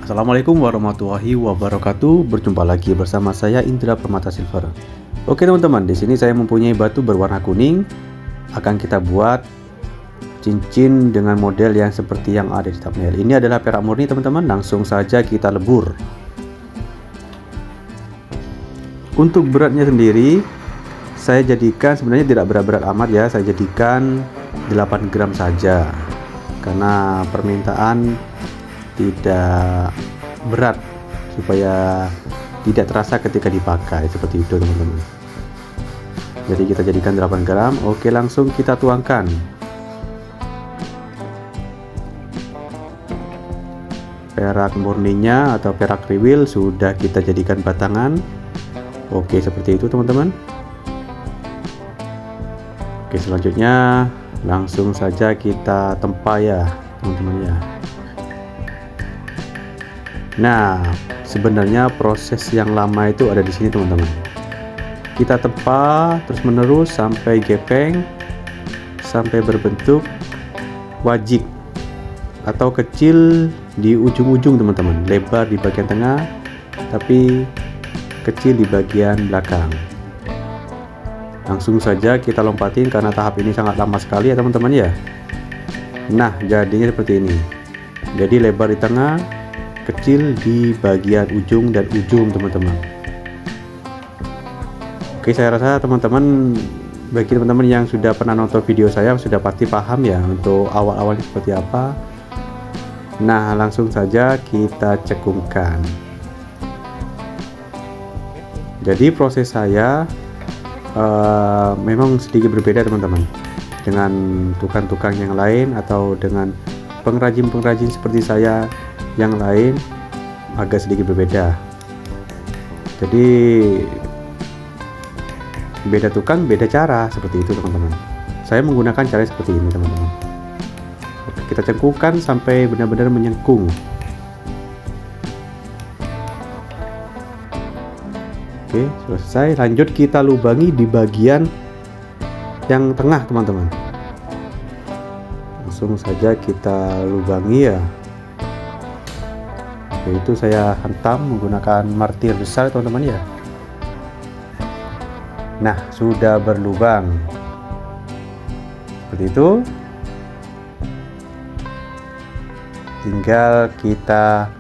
Assalamualaikum warahmatullahi wabarakatuh. Berjumpa lagi bersama saya Indra Permata Silver. Oke teman-teman, di sini saya mempunyai batu berwarna kuning. Akan kita buat cincin dengan model yang seperti yang ada di thumbnail. Ini adalah perak murni teman-teman. Langsung saja kita lebur. Untuk beratnya sendiri, saya jadikan sebenarnya tidak berat-berat amat ya. Saya jadikan 8 gram saja, karena permintaan tidak berat supaya tidak terasa ketika dipakai, seperti itu teman-teman. Jadi kita jadikan 8 gram. Oke, langsung kita tuangkan. Perak murninya atau perak riwil sudah kita jadikan batangan. Oke, seperti itu teman-teman. Oke, selanjutnya langsung saja kita tempa ya teman-teman ya. Nah, sebenarnya proses yang lama itu ada di sini teman-teman. Kita tempa terus menerus sampai gepeng, sampai berbentuk wajik atau kecil di ujung-ujung teman-teman, lebar di bagian tengah tapi kecil di bagian belakang. Langsung saja kita lompatin karena tahap ini sangat lama sekali ya teman-teman ya. Nah, jadinya seperti ini. Jadi lebar di tengah, kecil di bagian ujung dan ujung teman-teman. Oke, saya rasa teman-teman, bagi teman-teman yang sudah pernah nonton video saya sudah pasti paham ya untuk awal-awalnya seperti apa. Nah, langsung saja kita cekungkan. Jadi proses saya memang sedikit berbeda teman-teman dengan tukang-tukang yang lain atau dengan pengrajin-pengrajin seperti saya yang lain, agak sedikit berbeda. Jadi beda tukang beda cara, seperti itu teman-teman. Saya menggunakan cara seperti ini teman-teman. Kita cengkungkan sampai benar-benar menyengkung. Oke, selesai. Lanjut kita lubangi di bagian yang tengah teman-teman. Langsung saja kita lubangi ya. Yaitu saya hentam menggunakan martir besar teman-teman ya. Nah, sudah berlubang seperti itu. Tinggal kita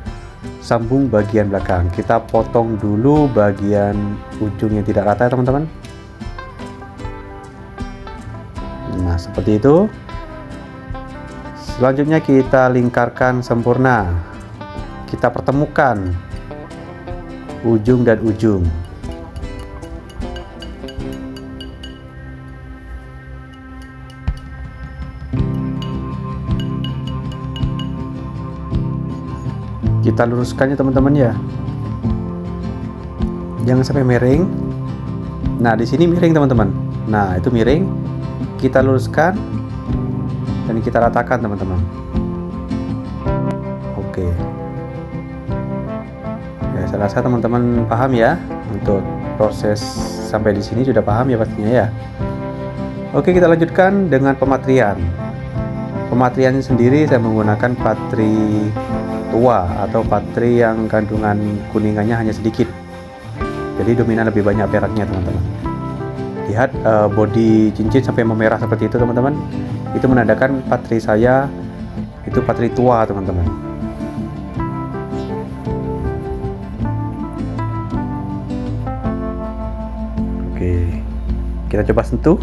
sambung bagian belakang. Kita potong dulu bagian ujung yang tidak rata teman-teman. Nah, seperti itu. Selanjutnya kita lingkarkan sempurna. Kita pertemukan ujung dan ujung. Kita luruskannya teman-teman ya. Jangan sampai miring. Nah, di sini miring teman-teman. Nah, itu miring. Kita luruskan dan kita ratakan teman-teman. Oke. Ya, saya rasa teman-teman paham ya. Untuk proses sampai di sini sudah paham ya pastinya ya. Oke, kita lanjutkan dengan pematrian. Pematriannya sendiri saya menggunakan patri tua atau patri yang kandungan kuningannya hanya sedikit. Jadi dominan lebih banyak peraknya teman-teman. Lihat bodi cincin sampai memerah seperti itu teman-teman. Itu menandakan patri saya itu patri tua teman-teman. Oke, kita coba sentuh.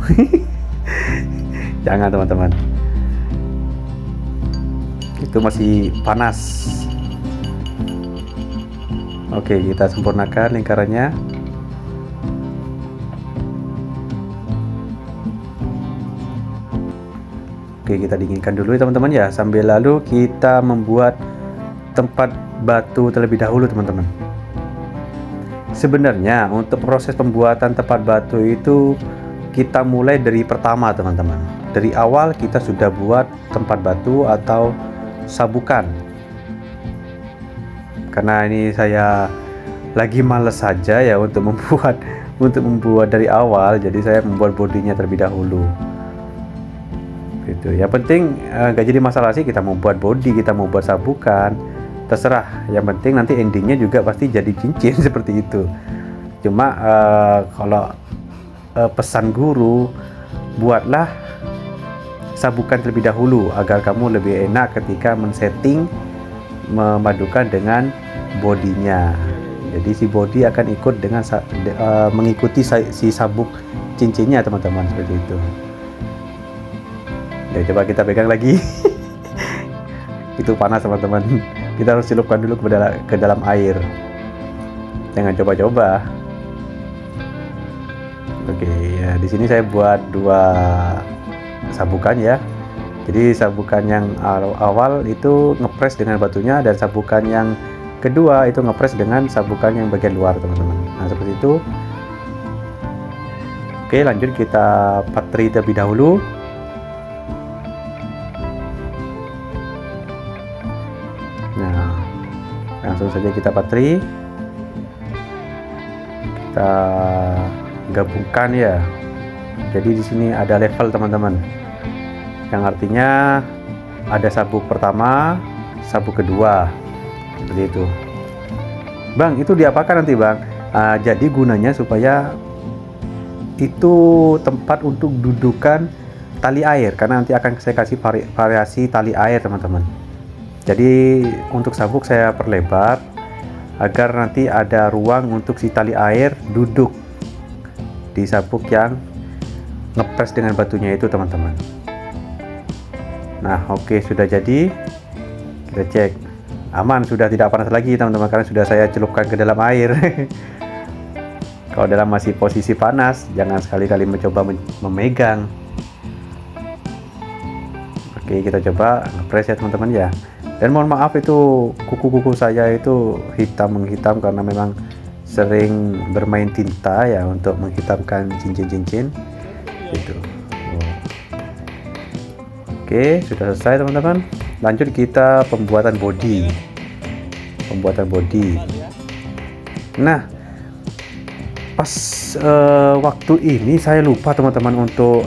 Jangan teman-teman, itu masih panas. Oke, kita sempurnakan lingkarannya. Oke, kita dinginkan dulu ya teman-teman ya. Sambil lalu kita membuat tempat batu terlebih dahulu teman-teman. Sebenarnya untuk proses pembuatan tempat batu itu kita mulai dari pertama teman-teman. Dari awal kita sudah buat tempat batu atau sabukan. Karena ini saya lagi males saja ya untuk membuat dari awal, jadi saya membuat bodinya terlebih dahulu. Gitu. Yang penting nggak jadi masalah sih kita mau buat body, kita mau buat sabukan, terserah, yang penting nanti endingnya juga pasti jadi cincin seperti itu. Cuma kalau pesan guru, buatlah sabukan terlebih dahulu agar kamu lebih enak ketika men-setting, memadukan dengan bodinya. Jadi si body akan ikut dengan mengikuti si sabuk cincinnya teman-teman, seperti itu. Ya, coba kita pegang lagi. Itu panas teman-teman, kita harus celupkan dulu ke dalam air, jangan coba-coba. Oke ya, di sini saya buat 2 sabukan ya. Jadi sabukan yang awal itu ngepres dengan batunya, dan sabukan yang kedua itu ngepres dengan sabukan yang bagian luar teman-teman. Nah seperti itu. Oke, lanjut kita patri terlebih dahulu. Nah, langsung saja kita patri, kita gabungkan ya. Jadi di sini ada level teman-teman, yang artinya ada sabuk pertama, sabuk kedua, seperti itu. Bang, itu diapakan nanti bang? Jadi gunanya supaya itu tempat untuk dudukan tali air, karena nanti akan saya kasih variasi tali air teman-teman. Jadi untuk sabuk saya perlebar agar nanti ada ruang untuk si tali air duduk di sabuk yang ngepres dengan batunya itu teman-teman. Nah oke, sudah jadi. Kita cek aman, sudah tidak panas lagi teman-teman, karena sudah saya celupkan ke dalam air. Kalau dalam masih posisi panas, jangan sekali-kali mencoba memegang. Oke, kita coba ngepres ya teman-teman ya. Dan mohon maaf itu kuku-kuku saya itu menghitam karena memang sering bermain tinta ya untuk menghitamkan cincin-cincin itu. Oke, sudah selesai teman-teman. Lanjut kita pembuatan body. Nah, pas waktu ini saya lupa teman-teman untuk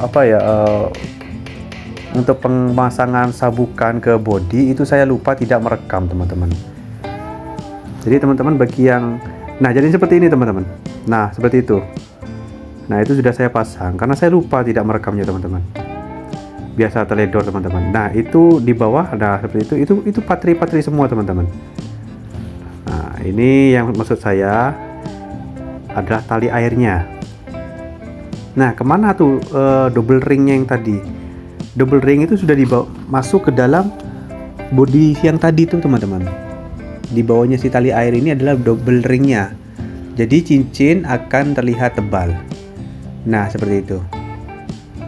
untuk pemasangan sabukan ke body itu saya lupa tidak merekam teman-teman. Jadi teman-teman bagi yang jadi seperti ini teman-teman. Nah seperti itu. Nah itu sudah saya pasang karena saya lupa tidak merekamnya teman-teman. Biasa teledor teman-teman. Nah itu di bawah, nah seperti itu patri semua teman-teman. Nah ini yang maksud saya adalah tali airnya. Nah kemana tuh double ringnya yang tadi? Double ring itu sudah dibawa masuk ke dalam body yang tadi tuh teman-teman. Di bawahnya si tali air ini adalah double ringnya, jadi cincin akan terlihat tebal. Nah seperti itu,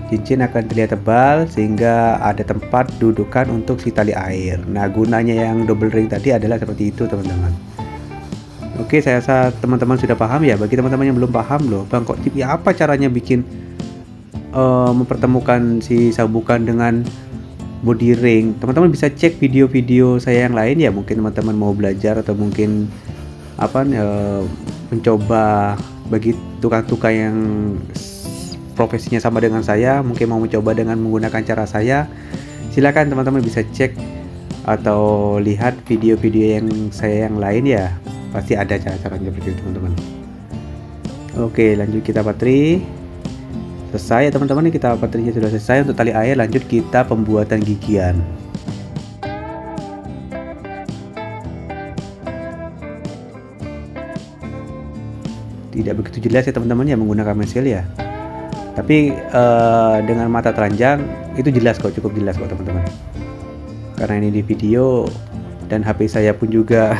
cincin akan terlihat tebal sehingga ada tempat dudukan untuk si tali air. Nah gunanya yang double ring tadi adalah seperti itu teman-teman. Oke, saya rasa teman-teman sudah paham ya. Bagi teman-teman yang belum paham loh, bang kok ya apa caranya bikin mempertemukan si sabukan dengan body ring, teman-teman bisa cek video-video saya yang lain ya. Mungkin teman-teman mau belajar atau mungkin mencoba, bagi tukang-tukang yang profesinya sama dengan saya, mungkin mau mencoba dengan menggunakan cara saya, silakan teman-teman bisa cek atau lihat video-video yang saya yang lain ya, pasti ada cara-caranya seperti itu teman-teman. Oke, lanjut kita patri. Selesai ya teman-teman, kita patrinya sudah selesai untuk tali air. Lanjut kita pembuatan gigian. Tidak begitu jelas ya teman-teman ya menggunakan pensil ya, tapi dengan mata telanjang itu jelas kok, cukup jelas kok teman-teman, karena ini di video dan HP saya pun juga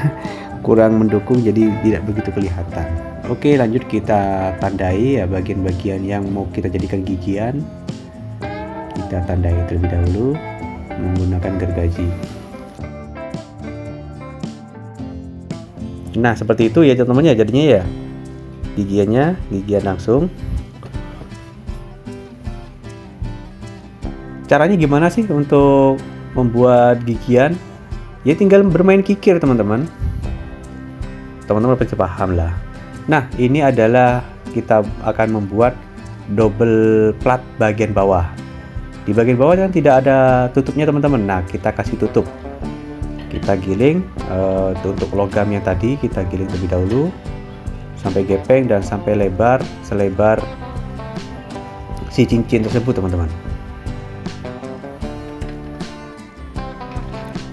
kurang mendukung, jadi tidak begitu kelihatan. Oke, lanjut kita tandai ya bagian-bagian yang mau kita jadikan gigian. Kita tandai terlebih dahulu menggunakan gergaji. Nah seperti itu ya teman-teman ya jadinya ya, gigian langsung. Caranya gimana sih untuk membuat gigian? Ya tinggal bermain kikir teman-teman. Teman-teman pasti paham lah. Nah ini adalah kita akan membuat double plat bagian bawah. Di bagian bawah kan tidak ada tutupnya teman-teman. Nah kita kasih tutup. Kita kita giling. Untuk logam yang tadi kita giling terlebih dahulu sampai gepeng dan sampai lebar selebar si cincin tersebut, teman-teman.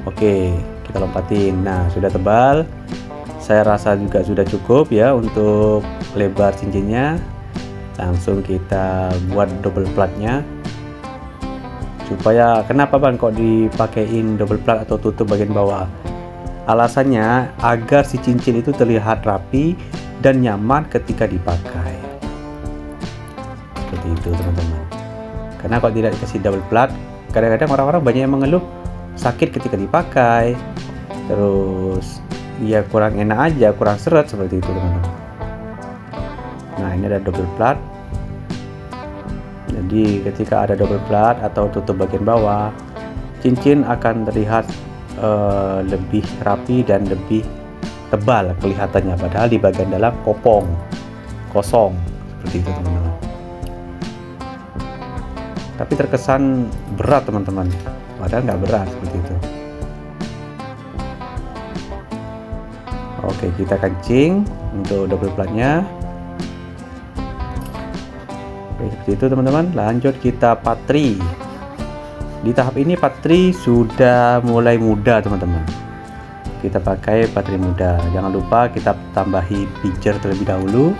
Oke, kita lompatin. Nah, sudah tebal. Saya rasa juga sudah cukup ya untuk lebar cincinnya. Langsung kita buat double platnya. Supaya kenapa Bang kok dipakein double plat atau tutup bagian bawah? Alasannya agar si cincin itu terlihat rapi dan nyaman ketika dipakai. Seperti itu, teman-teman. Karena kalau tidak dikasih double plat, kadang-kadang orang-orang banyak yang mengeluh sakit ketika dipakai, terus ya kurang enak aja, kurang seret, seperti itu, teman-teman. Nah, ini ada double plat. Jadi ketika ada double plat atau tutup bagian bawah, cincin akan terlihat lebih rapi dan lebih tebal kelihatannya, padahal di bagian dalam kosong, seperti itu, teman-teman. Tapi terkesan berat, teman-teman, padahal nggak berat, seperti itu. Oke, kita kancing untuk double platnya. Oke, seperti itu, teman-teman. Lanjut kita patri. Di tahap ini patri sudah mulai muda, teman-teman. Kita pakai patri muda. Jangan lupa kita tambahi pijer terlebih dahulu.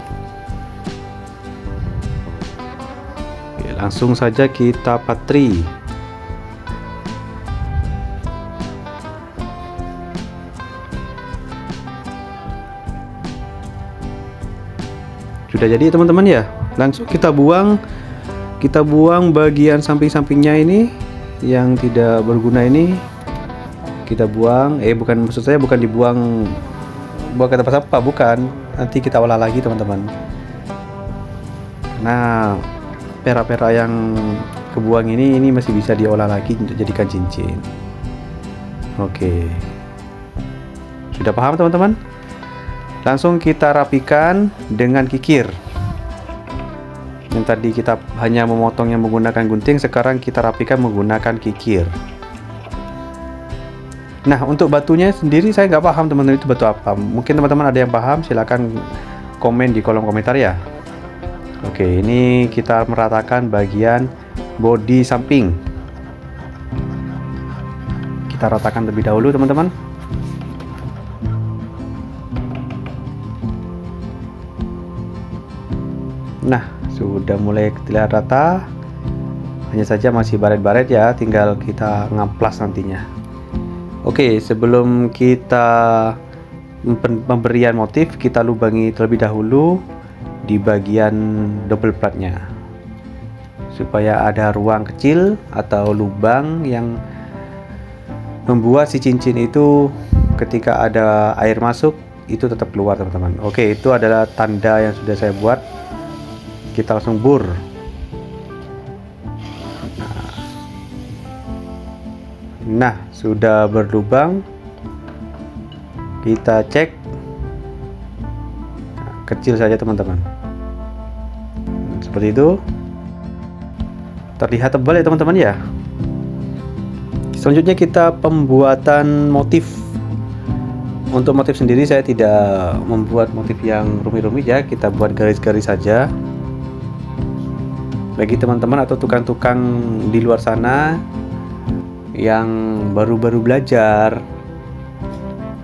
Oke, langsung saja kita patri. Sudah jadi, teman-teman ya. Langsung kita buang bagian samping-sampingnya ini yang tidak berguna ini. Kita buang, maksud saya bukan dibuang ke tempat sampah, bukan. Nanti kita olah lagi, teman-teman. Nah, pera-pera yang kebuang ini masih bisa diolah lagi untuk jadikan cincin. Oke. Sudah paham, teman-teman? Langsung kita rapikan dengan kikir. Yang tadi kita hanya memotongnya menggunakan gunting, sekarang kita rapikan menggunakan kikir. Nah, untuk batunya sendiri saya nggak paham, teman-teman, itu batu apa. Mungkin teman-teman ada yang paham, silahkan komen di kolom komentar ya. Oke, ini kita meratakan bagian bodi samping. Kita ratakan terlebih dahulu, teman-teman. Nah, sudah mulai terlihat rata. Hanya saja masih baret-baret ya, tinggal kita ngamplas nantinya. Oke, sebelum kita pemberian motif, kita lubangi terlebih dahulu di bagian double platnya, supaya ada ruang kecil atau lubang yang membuat si cincin itu ketika ada air masuk itu tetap keluar, teman-teman. Oke, itu adalah tanda yang sudah saya buat. Kita langsung bur. Nah, sudah berlubang. Kita cek. Nah, kecil saja, teman-teman. Seperti itu. Terlihat tebal ya, teman-teman ya. Selanjutnya kita pembuatan motif. Untuk motif sendiri saya tidak membuat motif yang rumit-rumit ya. Kita buat garis-garis saja. Bagi teman-teman atau tukang-tukang di luar sana yang baru-baru belajar,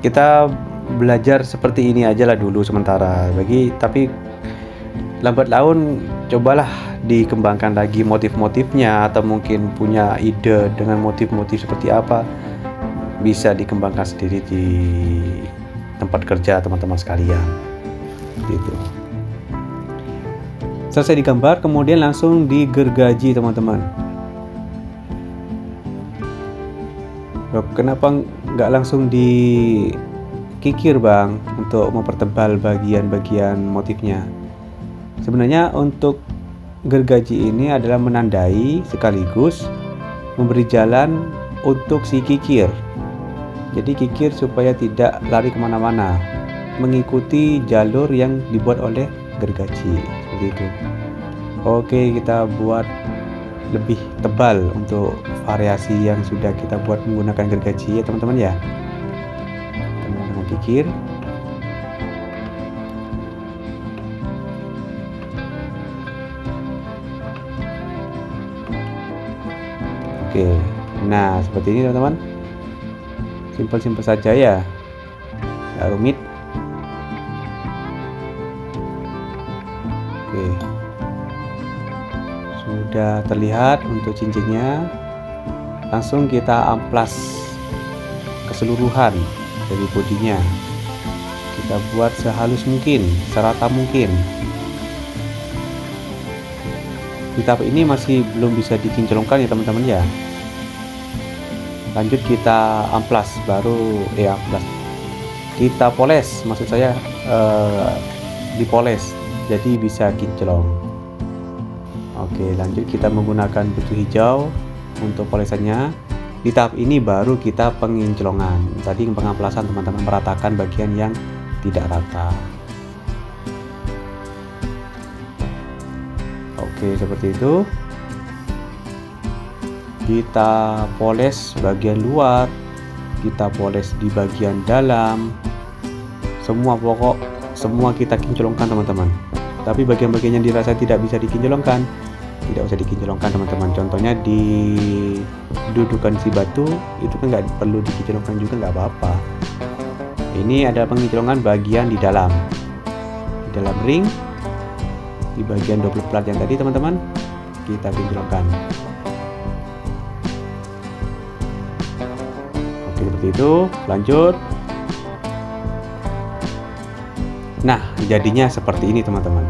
kita belajar seperti ini aja lah dulu sementara. Tapi lambat laun cobalah dikembangkan lagi motif-motifnya, atau mungkin punya ide dengan motif-motif seperti apa, bisa dikembangkan sendiri di tempat kerja teman-teman sekalian. Gitu. Selesai digambar, kemudian langsung digergaji, teman-teman. Kenapa nggak langsung dikikir, Bang, untuk mempertebal bagian-bagian motifnya? Sebenarnya untuk gergaji ini adalah menandai sekaligus memberi jalan untuk si kikir. Jadi kikir supaya tidak lari kemana-mana, mengikuti jalur yang dibuat oleh gergaji. Seperti itu. Oke, kita buat lebih tebal untuk variasi yang sudah kita buat menggunakan gergaji ya, teman-teman ya. berpikir. Oke, nah seperti ini teman-teman, simpel-simpel saja ya, nggak rumit. Oke, sudah terlihat untuk cincinnya. Langsung kita amplas keseluruhan dari bodinya. Kita buat sehalus mungkin, serata mungkin. Di tahap ini masih belum bisa dikinclongkan ya teman-teman ya. Lanjut kita amplas, baru amplas. Kita poles, maksud saya dipoles, jadi bisa kinclong. Oke, lanjut kita menggunakan batu hijau untuk polesannya. Di tahap ini baru kita penginclongan. Tadi pengamplasan teman-teman, meratakan bagian yang tidak rata. Oke, seperti itu. Kita poles bagian luar, kita poles di bagian dalam. Semua kita kinclongkan teman-teman. Tapi bagian-bagian yang dirasa tidak bisa dikinclongkan, tidak usah dikinclongkan teman-teman. Contohnya di dudukan si batu itu kan nggak perlu dikinclongkan juga, nggak apa-apa. Ini ada penginclongan bagian di dalam ring, di bagian double plat yang tadi teman-teman, kita kinclongkan. Oke, seperti itu. Lanjut. Nah, jadinya seperti ini teman-teman.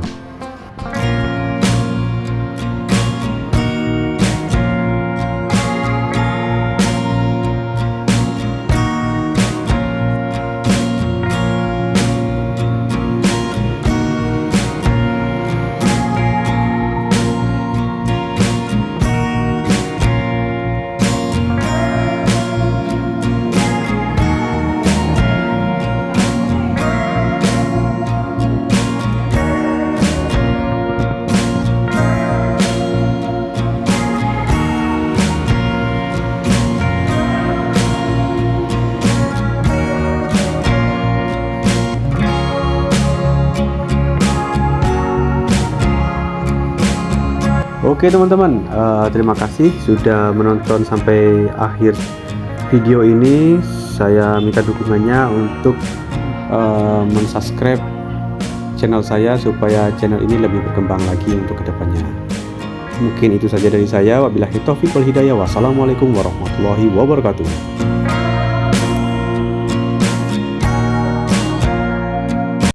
Oke teman-teman, terima kasih sudah menonton sampai akhir video ini. Saya minta dukungannya untuk mensubscribe channel saya supaya channel ini lebih berkembang lagi untuk kedepannya. Mungkin itu saja dari saya. Wabillahi taufiq wal hidayah. Wassalamualaikum warahmatullahi wabarakatuh.